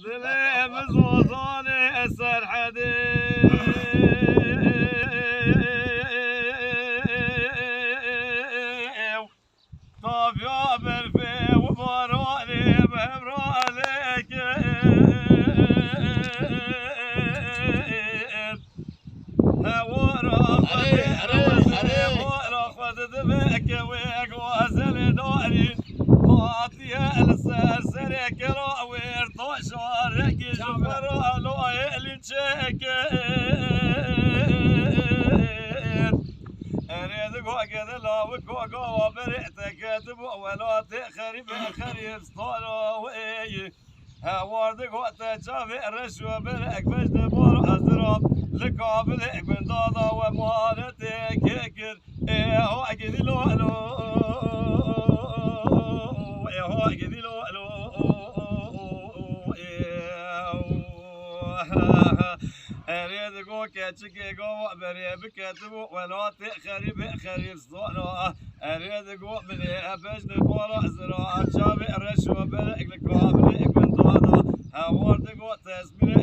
دلي مزوزاني السرحدي طاب يا بالفي ومروني بمرونك ورا دمك ويك وازل دوري واطيا السرسرك راوير طشارك جبر لو يلجك اريد قوقد لا وقوقا وبرئتك تبو ولا تخرب خريب سطولو وي هوارد قوتا جافي الرشوة برئك بجد بورو ازراب لقابلك من دادا ومهارتك كيكر ايه هو اجدي لو الو ايه هو اجدي لو الو اريد قوكا تشكي قوة بريبك تبو ولا تخرب خريب صدونا اريد قوة بريبك بجد بورو ازراب جافي الرشوة برئك لقابلك من دادا هوارد قوتا اسمي